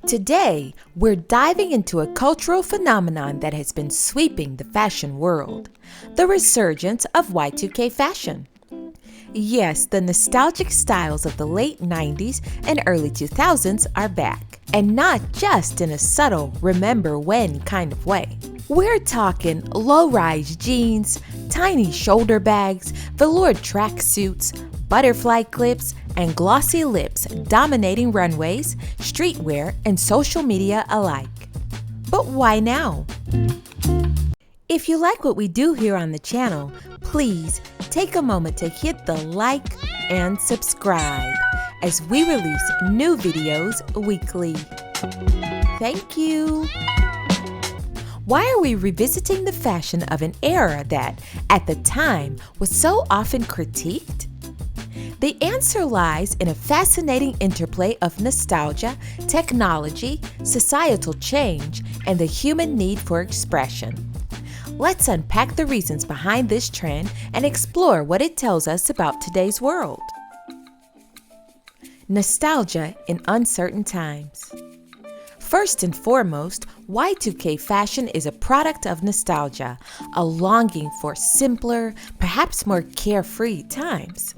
Today, we're diving into a cultural phenomenon that has been sweeping the fashion world, the resurgence of Y2K fashion. Yes, the nostalgic styles of the late 90s and early 2000s are back, and not just in a subtle remember when kind of way. We're talking low-rise jeans, tiny shoulder bags, velour tracksuits, butterfly clips, and glossy lips dominating runways, streetwear, and social media alike. But why now? If you like what we do here on the channel, please take a moment to hit the like and subscribe as we release new videos weekly. Thank you. Why are we revisiting the fashion of an era that, at the time, was so often critiqued? The answer lies in a fascinating interplay of nostalgia, technology, societal change, and the human need for expression. Let's unpack the reasons behind this trend and explore what it tells us about today's world. Nostalgia in uncertain times. First and foremost, Y2K fashion is a product of nostalgia, a longing for simpler, perhaps more carefree times.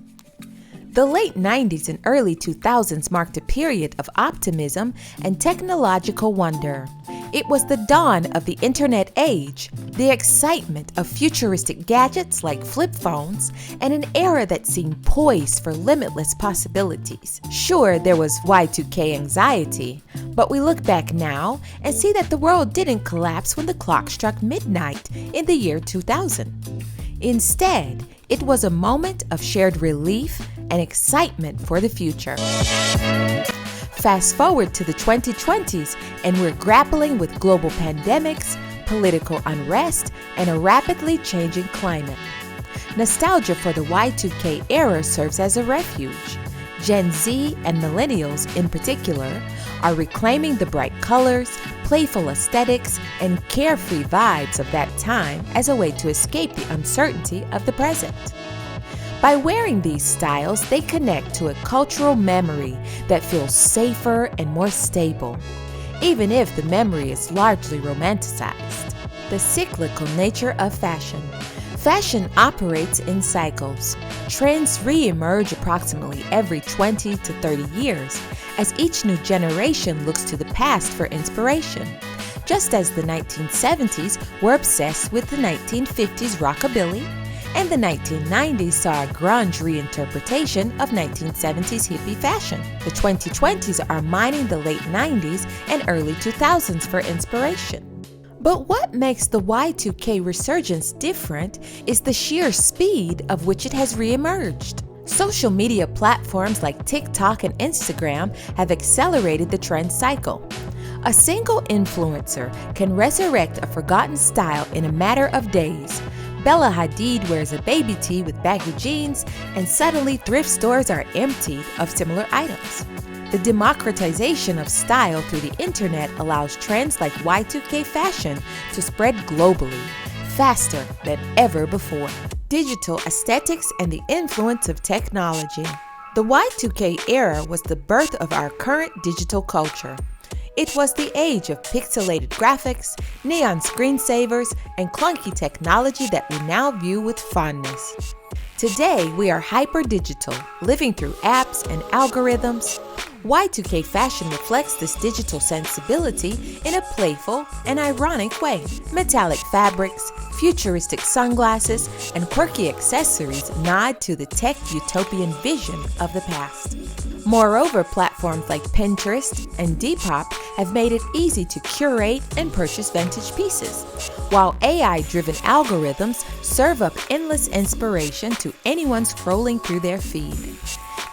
The late 90s and early 2000s marked a period of optimism and technological wonder. It was the dawn of the internet age, the excitement of futuristic gadgets like flip phones, and an era that seemed poised for limitless possibilities. Sure, there was Y2K anxiety, but we look back now and see that the world didn't collapse when the clock struck midnight in the year 2000. Instead, it was a moment of shared relief and excitement for the future. Fast forward to the 2020s, and we're grappling with global pandemics, political unrest, and a rapidly changing climate. Nostalgia for the Y2K era serves as a refuge. Gen Z and millennials in particular are reclaiming the bright colors, playful aesthetics, and carefree vibes of that time as a way to escape the uncertainty of the present. By wearing these styles, they connect to a cultural memory that feels safer and more stable, even if the memory is largely romanticized. The cyclical nature of fashion. Fashion operates in cycles. Trends re-emerge approximately every 20 to 30 years, as each new generation looks to the past for inspiration. Just as the 1970s were obsessed with the 1950s rockabilly, and the 1990s saw a grunge reinterpretation of 1970s hippie fashion. The 2020s are mining the late 90s and early 2000s for inspiration. But what makes the Y2K resurgence different is the sheer speed of which it has reemerged. Social media platforms like TikTok and Instagram have accelerated the trend cycle. A single influencer can resurrect a forgotten style in a matter of days. Bella Hadid wears a baby tee with baggy jeans, and suddenly thrift stores are emptied of similar items. The democratization of style through the internet allows trends like Y2K fashion to spread globally, faster than ever before. Digital aesthetics and the influence of technology. The Y2K era was the birth of our current digital culture. It was the age of pixelated graphics, neon screensavers, and clunky technology that we now view with fondness. Today, we are hyper-digital, living through apps and algorithms. Y2K fashion reflects this digital sensibility in a playful and ironic way. Metallic fabrics, futuristic sunglasses, and quirky accessories nod to the tech utopian vision of the past. Moreover, platforms like Pinterest and Depop have made it easy to curate and purchase vintage pieces, while AI-driven algorithms serve up endless inspiration to anyone scrolling through their feed.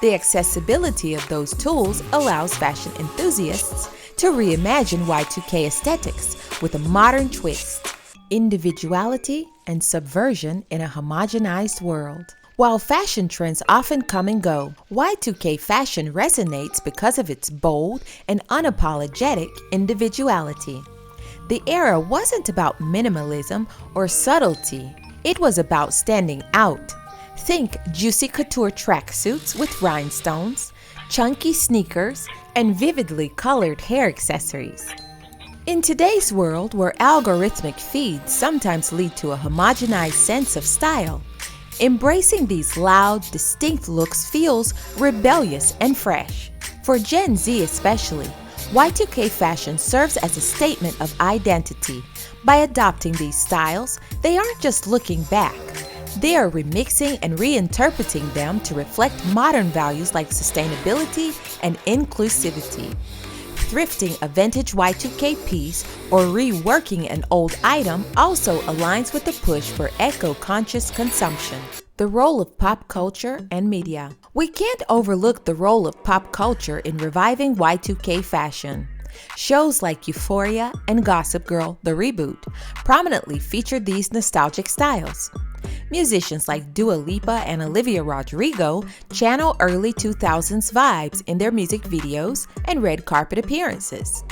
The accessibility of those tools allows fashion enthusiasts to reimagine Y2K aesthetics with a modern twist, individuality, and subversion in a homogenized world. While fashion trends often come and go, Y2K fashion resonates because of its bold and unapologetic individuality. The era wasn't about minimalism or subtlety, it was about standing out. Think juicy couture tracksuits with rhinestones, chunky sneakers, and vividly colored hair accessories. In today's world, where algorithmic feeds sometimes lead to a homogenized sense of style, embracing these loud, distinct looks feels rebellious and fresh. For Gen Z especially, Y2K fashion serves as a statement of identity. By adopting these styles, they aren't just looking back. They are remixing and reinterpreting them to reflect modern values like sustainability and inclusivity. Thrifting a vintage Y2K piece or reworking an old item also aligns with the push for eco-conscious consumption. The role of pop culture and media. We can't overlook the role of pop culture in reviving Y2K fashion. Shows like Euphoria and Gossip Girl, the reboot, prominently featured these nostalgic styles. Musicians like Dua Lipa and Olivia Rodrigo channel early 2000s vibes in their music videos and red carpet appearances.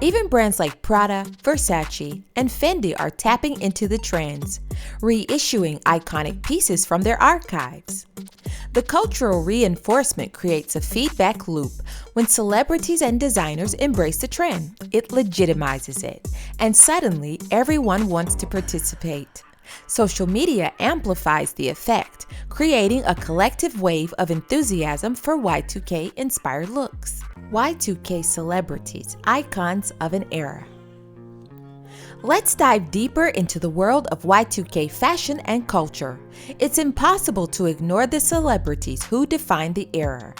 Even brands like Prada, Versace, and Fendi are tapping into the trends, reissuing iconic pieces from their archives. The cultural reinforcement creates a feedback loop. When celebrities and designers embrace the trend, it legitimizes it, and suddenly everyone wants to participate. Social media amplifies the effect, creating a collective wave of enthusiasm for Y2K-inspired looks. Y2K celebrities, icons of an era. Let's dive deeper into the world of Y2K fashion and culture. It's impossible to ignore the celebrities who defined the era.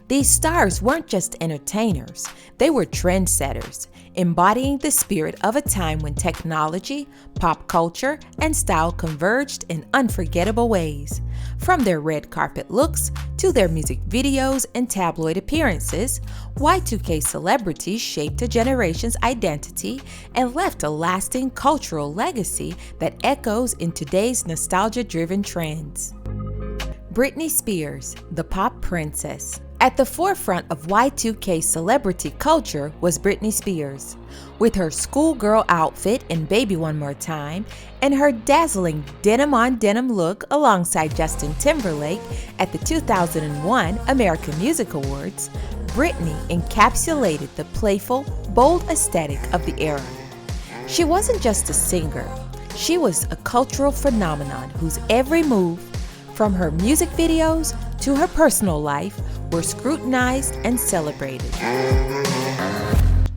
These stars weren't just entertainers, they were trendsetters, embodying the spirit of a time when technology, pop culture, and style converged in unforgettable ways. From their red carpet looks to their music videos and tabloid appearances, Y2K celebrities shaped a generation's identity and left a lasting cultural legacy that echoes in today's nostalgia-driven trends. Britney Spears, the pop princess. At the forefront of Y2K celebrity culture was Britney Spears. With her schoolgirl outfit in Baby One More Time and her dazzling denim-on-denim look alongside Justin Timberlake at the 2001 American Music Awards, Britney encapsulated the playful, bold aesthetic of the era. She wasn't just a singer, she was a cultural phenomenon whose every move, from her music videos to her personal life, were scrutinized and celebrated.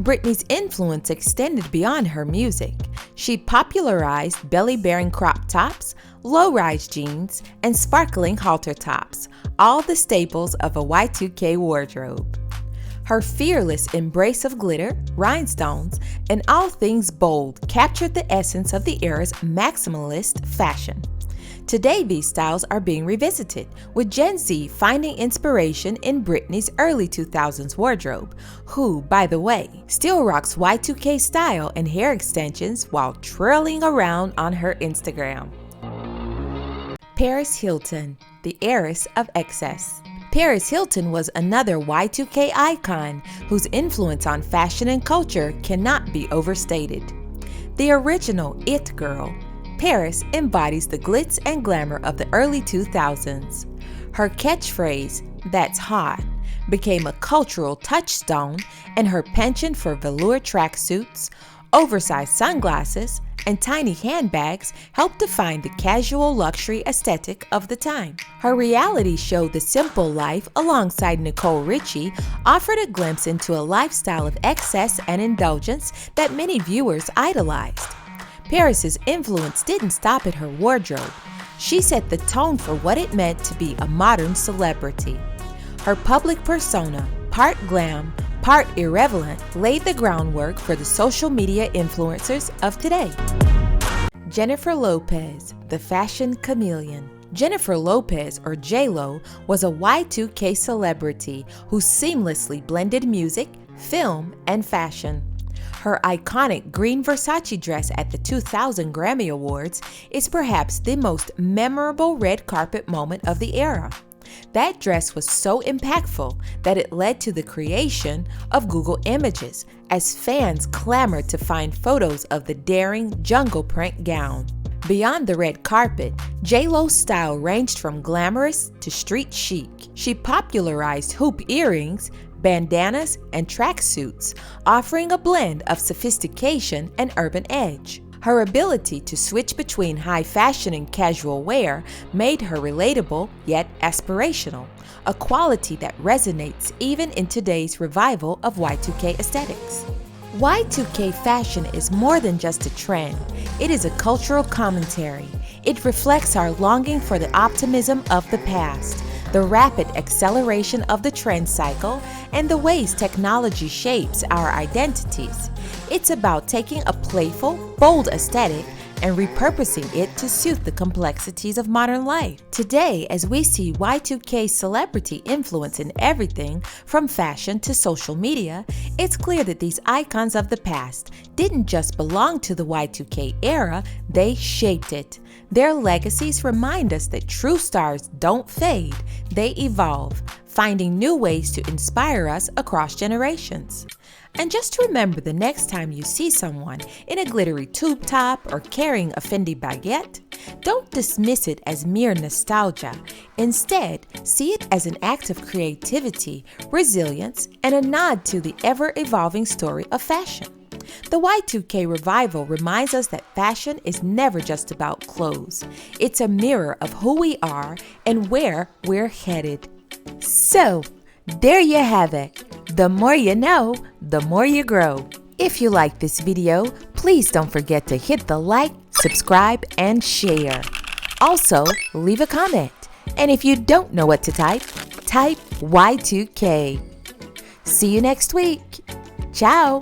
Britney's influence extended beyond her music. She popularized belly-bearing crop tops, low-rise jeans, and sparkling halter tops, all the staples of a Y2K wardrobe. Her fearless embrace of glitter, rhinestones, and all things bold captured the essence of the era's maximalist fashion. Today, these styles are being revisited, with Gen Z finding inspiration in Britney's early 2000s wardrobe, who, by the way, still rocks Y2K style and hair extensions while twirling around on her Instagram. Paris Hilton, the heiress of excess. Paris Hilton was another Y2K icon whose influence on fashion and culture cannot be overstated. The original It Girl, Paris embodies the glitz and glamour of the early 2000s. Her catchphrase, "That's hot," became a cultural touchstone, and her penchant for velour tracksuits, oversized sunglasses, and tiny handbags helped define the casual luxury aesthetic of the time. Her reality show The Simple Life alongside Nicole Richie offered a glimpse into a lifestyle of excess and indulgence that many viewers idolized. Paris's influence didn't stop at her wardrobe. She set the tone for what it meant to be a modern celebrity. Her public persona, part glam, part irreverent, laid the groundwork for the social media influencers of today. Jennifer Lopez, the fashion chameleon. Jennifer Lopez, or J-Lo, was a Y2K celebrity who seamlessly blended music, film, and fashion. Her iconic green Versace dress at the 2000 Grammy Awards is perhaps the most memorable red carpet moment of the era. That dress was so impactful that it led to the creation of Google Images, as fans clamored to find photos of the daring jungle print gown. Beyond the red carpet, J-Lo's style ranged from glamorous to street chic. She popularized hoop earrings, bandanas, and tracksuits, offering a blend of sophistication and urban edge. Her ability to switch between high fashion and casual wear made her relatable yet aspirational, a quality that resonates even in today's revival of Y2K aesthetics. Y2K fashion is more than just a trend, it is a cultural commentary. It reflects our longing for the optimism of the past, the rapid acceleration of the trend cycle, and the ways technology shapes our identities. It's about taking a playful, bold aesthetic and repurposing it to suit the complexities of modern life. Today, as we see Y2K celebrity influence in everything from fashion to social media, it's clear that these icons of the past didn't just belong to the Y2K era, they shaped it. Their legacies remind us that true stars don't fade, they evolve, finding new ways to inspire us across generations. And just remember, the next time you see someone in a glittery tube top or carrying a Fendi baguette, don't dismiss it as mere nostalgia. Instead, see it as an act of creativity, resilience, and a nod to the ever-evolving story of fashion. The Y2K revival reminds us that fashion is never just about clothes. It's a mirror of who we are and where we're headed. So, there you have it. The more you know, the more you grow. If you like this video, please don't forget to hit the like, subscribe, and share. Also, leave a comment. And if you don't know what to type Y2K. See you next week. Ciao.